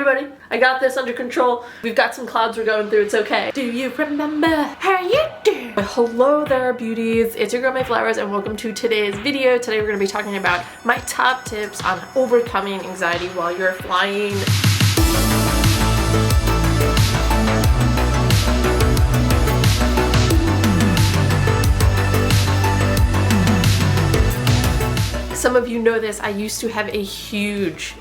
everybody, I got this under control. We've got some clouds we're going through, it's okay. Do you remember how you do? Hello there, beauties. It's your girl, My Flowers, and welcome to today's video. Today we're going to be talking about my top tips on overcoming anxiety while you're flying. Some of you know this, I used to have a huge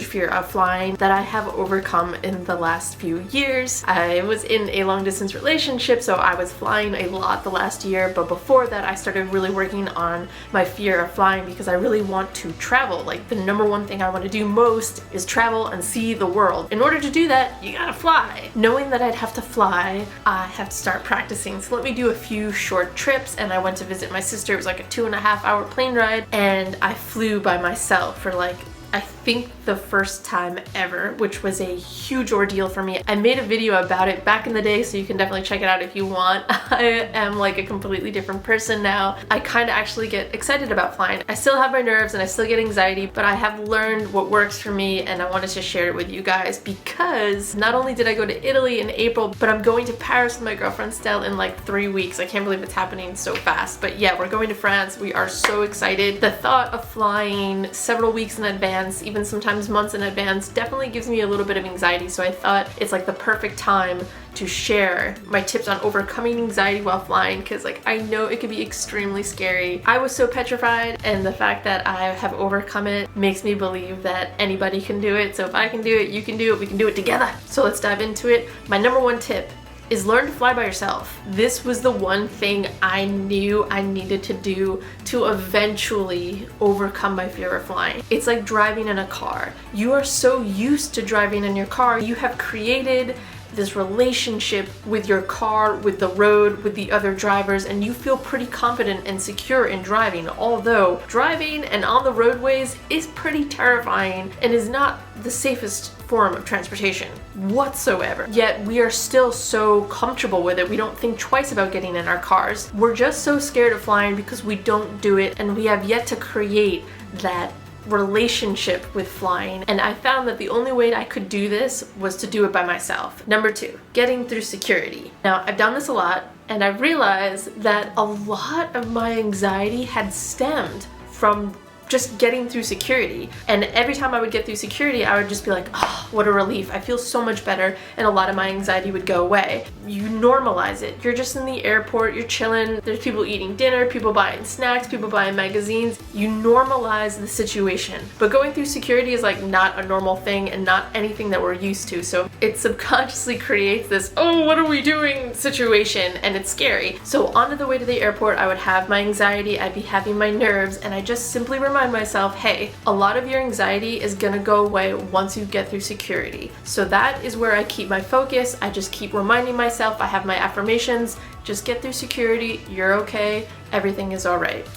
fear of flying that I have overcome in the last few years. I was in a long distance relationship, so I was flying a lot the last year, but before that I started really working on my fear of flying because I really want to travel. Like, the number one thing I want to do most is travel and see the world. In order to do that, you gotta fly. Knowing that I'd have to fly, I have to start practicing. So let me do a few short trips, and I went to visit my sister. It was like a 2.5-hour plane ride, and I flew by myself for like, I think the first time ever, which was a huge ordeal for me. I made a video about it back in the day, so you can definitely check it out if you want. I am like a completely different person now. I kind of actually get excited about flying. I still have my nerves and I still get anxiety, but I have learned what works for me, and I wanted to share it with you guys because not only did I go to Italy in April, but I'm going to Paris with my girlfriend Stell in like 3 weeks. I can't believe it's happening so fast. But yeah, we're going to France. We are so excited. The thought of flying several weeks in advance, even sometimes months in advance, definitely gives me a little bit of anxiety, so I thought it's like the perfect time to share my tips on overcoming anxiety while flying, because like I know it can be extremely scary. I was so petrified, and the fact that I have overcome it makes me believe that anybody can do it. So if I can do it, you can do it, we can do it together. So let's dive into it. My number one tip is learn to fly by yourself. This was the one thing I knew I needed to do to eventually overcome my fear of flying. It's like driving in a car. You are so used to driving in your car, you have created this relationship with your car, with the road, with the other drivers, and you feel pretty confident and secure in driving, although driving and on the roadways is pretty terrifying and is not the safest form of transportation whatsoever. Yet we are still so comfortable with it, we don't think twice about getting in our cars. We're just so scared of flying because we don't do it, and we have yet to create that relationship with flying. And I found that the only way I could do this was to do it by myself. Number two, getting through security. Now, I've done this a lot, and I've realized that a lot of my anxiety had stemmed from just getting through security. And every time I would get through security, I would just be like, oh, what a relief. I feel so much better, and a lot of my anxiety would go away. You normalize it. You're just in the airport, you're chilling, there's people eating dinner, people buying snacks, people buying magazines. You normalize the situation. But going through security is like not a normal thing and not anything that we're used to. So it subconsciously creates this, oh, what are we doing situation, and it's scary. So on the way to the airport, I would have my anxiety, I'd be having my nerves, and I just simply remind myself, hey, a lot of your anxiety is gonna go away once you get through security. So that is where I keep my focus. I just keep reminding myself, I have my affirmations, just get through security, you're okay, everything is alright.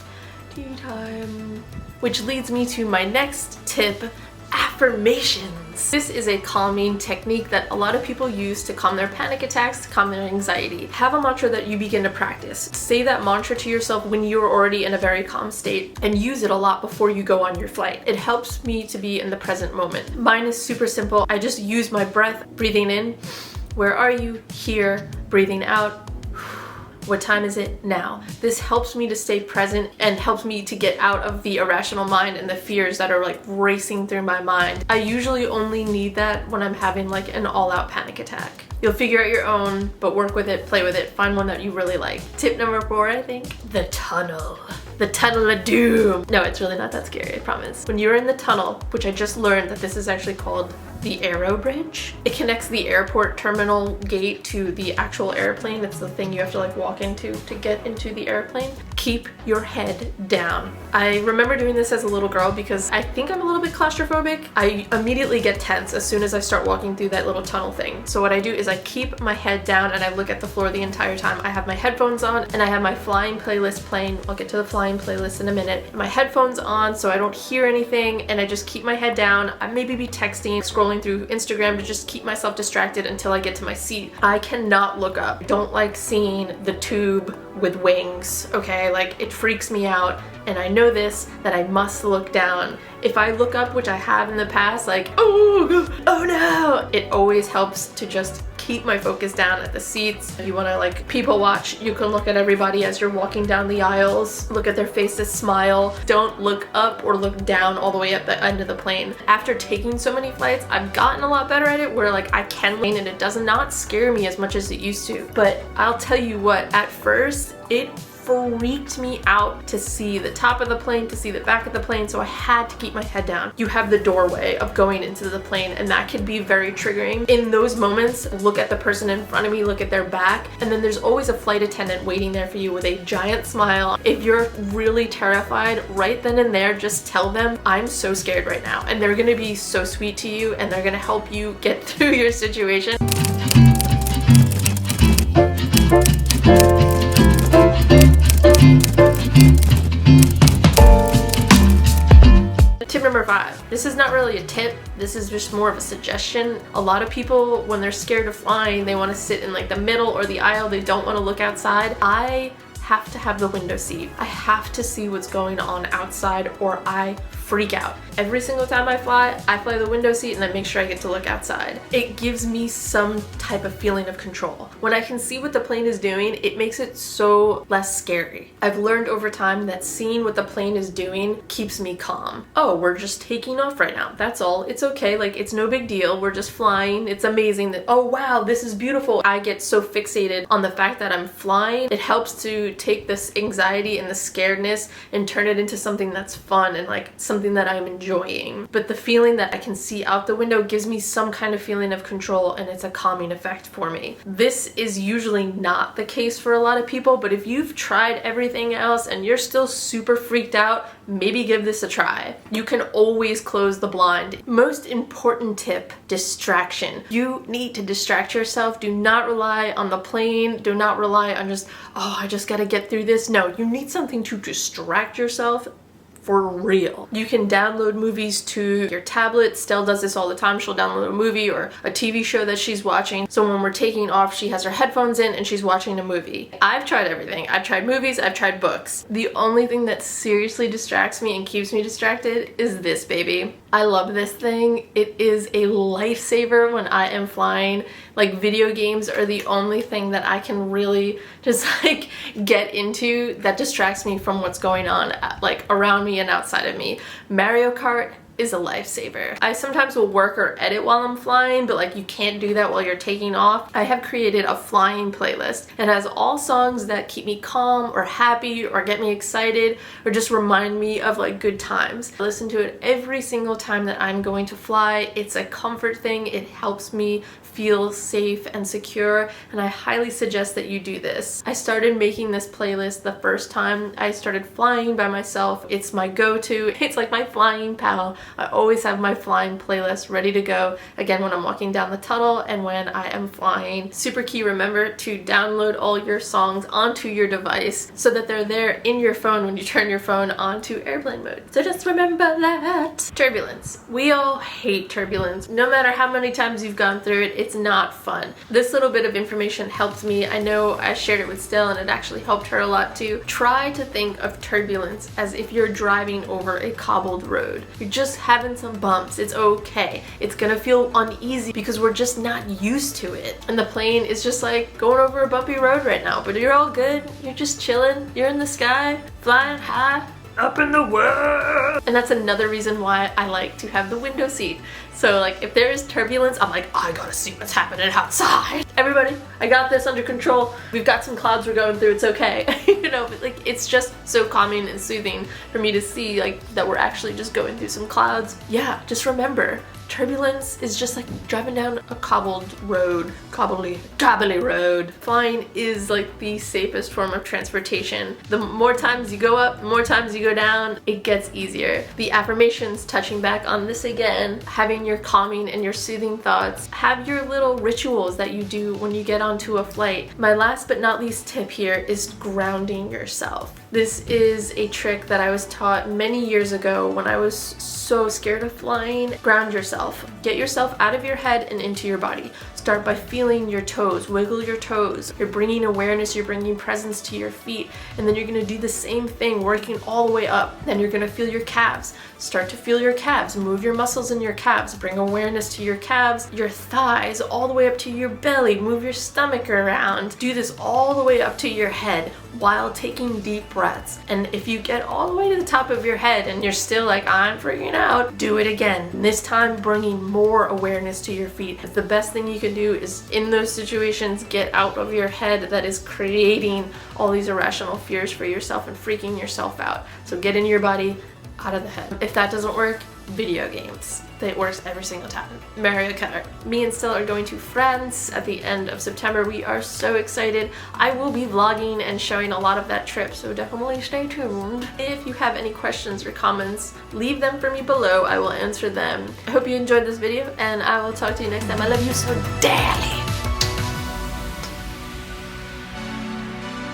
Tea time. Which leads me to my next tip, affirmations. This is a calming technique that a lot of people use to calm their panic attacks, to calm their anxiety. Have a mantra that you begin to practice. Say that mantra to yourself when you're already in a very calm state, and use it a lot before you go on your flight. It helps me to be in the present moment. Mine is super simple. I just use my breath, breathing in, where are you? Here, breathing out. What time is it? Now. This helps me to stay present and helps me to get out of the irrational mind and the fears that are like racing through my mind. I usually only need that when I'm having like an all-out panic attack. You'll figure out your own, but work with it, play with it, find one that you really like. Tip number 4, I think, the tunnel. The tunnel of doom. No, it's really not that scary, I promise. When you're in the tunnel, which I just learned that this is actually called the Aero Bridge. It connects the airport terminal gate to the actual airplane. It's the thing you have to like walk into to get into the airplane. Keep your head down. I remember doing this as a little girl because I think I'm a little bit claustrophobic. I immediately get tense as soon as I start walking through that little tunnel thing. So what I do is I keep my head down and I look at the floor the entire time. I have my headphones on and I have my flying playlist playing. I'll get to the flying playlist in a minute. My headphones on so I don't hear anything, and I just keep my head down. I maybe be texting, scrolling through Instagram to just keep myself distracted until I get to my seat. I cannot look up. I don't like seeing the tube with wings, okay? Like, it freaks me out, and I know this, that I must look down. If I look up, which I have in the past, like, oh It always helps to just keep my focus down at the seats. If you want to like people watch, you can look at everybody as you're walking down the aisles, look at their faces, smile. Don't look up or look down all the way at the end of the plane. After taking so many flights, I've gotten a lot better at it where like I can lean and it does not scare me as much as it used to. But I'll tell you what, at first it freaked me out to see the top of the plane, to see the back of the plane, so I had to keep my head down. You have the doorway of going into the plane, and that can be very triggering. In those moments, look at the person in front of me, look at their back, and then there's always a flight attendant waiting there for you with a giant smile. If you're really terrified, right then and there, just tell them, I'm so scared right now, and they're gonna be so sweet to you, and they're gonna help you get through your situation. Tip number 5. This is not really a tip, this is just more of a suggestion. A lot of people, when they're scared of flying, they want to sit in like the middle or the aisle, they don't want to look outside. I have to have the window seat. I have to see what's going on outside or I freak out. Every single time I fly the window seat and I make sure I get to look outside. It gives me some type of feeling of control. When I can see what the plane is doing, it makes it so less scary. I've learned over time that seeing what the plane is doing keeps me calm. Oh, we're just taking off right now. That's all. It's okay. Like, it's no big deal. We're just flying. It's amazing that, oh wow, this is beautiful. I get so fixated on the fact that I'm flying. It helps to take this anxiety and the scaredness and turn it into something that's fun and like something that I'm enjoying. But the feeling that I can see out the window gives me some kind of feeling of control, and it's a calming effect for me. This is usually not the case for a lot of people, but if you've tried everything else and you're still super freaked out, maybe give this a try. You can always close the blind. Most important tip, distraction. You need to distract yourself. Do not rely on the plane. Do not rely on just, oh, I just gotta get through this. No, you need something to distract yourself for real. You can download movies to your tablet. Stell does this all the time. She'll download a movie or a TV show that she's watching. So when we're taking off, she has her headphones in and she's watching a movie. I've tried everything. I've tried movies, I've tried books. The only thing that seriously distracts me and keeps me distracted is this baby. I love this thing. It is a lifesaver when I am flying. Like, video games are the only thing that I can really just like get into that distracts me from what's going on like around me and outside of me. Mario Kart is a lifesaver. I sometimes will work or edit while I'm flying, but like you can't do that while you're taking off. I have created a flying playlist. It has all songs that keep me calm or happy or get me excited or just remind me of like good times. I listen to it every single time that I'm going to fly. It's a comfort thing. It helps me feel safe and secure, and I highly suggest that you do this. I started making this playlist the first time I started flying by myself. It's my go-to. It's like my flying pal. I always have my flying playlist ready to go, again, when I'm walking down the tunnel and when I am flying. Super key, remember to download all your songs onto your device so that they're there in your phone when you turn your phone onto airplane mode. So just remember that. Turbulence. We all hate turbulence. No matter how many times you've gone through it, it's not fun. This little bit of information helped me. I know I shared it with Stell and it actually helped her a lot too. Try to think of turbulence as if you're driving over a cobbled road. You're just having some bumps. It's okay. It's gonna feel uneasy because we're just not used to it. And the plane is just like going over a bumpy road right now, but you're all good. You're just chilling. You're in the sky, flying high, up in the world. And that's another reason why I like to have the window seat. So like if there is turbulence, I'm like, I gotta see what's happening outside. Everybody, I got this under control. We've got some clouds we're going through, it's okay. You know, but like it's just so calming and soothing for me to see like that we're actually just going through some clouds. Yeah, just remember, turbulence is just like driving down a cobbled road, cobbly road. Flying is like the safest form of transportation. The more times you go up, the more times you go down, it gets easier. The affirmations, touching back on this again, having your calming and your soothing thoughts. Have your little rituals that you do when you get onto a flight. My last but not least tip here is grounding yourself. This is a trick that I was taught many years ago when I was so scared of flying. Ground yourself. Get yourself out of your head and into your body. Start by feeling your toes, wiggle your toes. You're bringing awareness, you're bringing presence to your feet, and then you're gonna do the same thing, working all the way up. Then you're gonna feel your calves. Start to feel your calves, move your muscles in your calves, bring awareness to your calves, your thighs, all the way up to your belly, move your stomach around. Do this all the way up to your head while taking deep breaths. And if you get all the way to the top of your head and you're still like, I'm freaking out, do it again. This time bringing more awareness to your feet. The best thing you can do is in those situations, get out of your head that is creating all these irrational fears for yourself and freaking yourself out. So get in your body, out of the head. If that doesn't work, video games. It works every single time. Mario Kart. Me and Stella are going to France at the end of September. We are so excited. I will be vlogging and showing a lot of that trip, so definitely stay tuned. If you have any questions or comments, leave them for me below. I will answer them. I hope you enjoyed this video, and I will talk to you next time. I love you so dearly.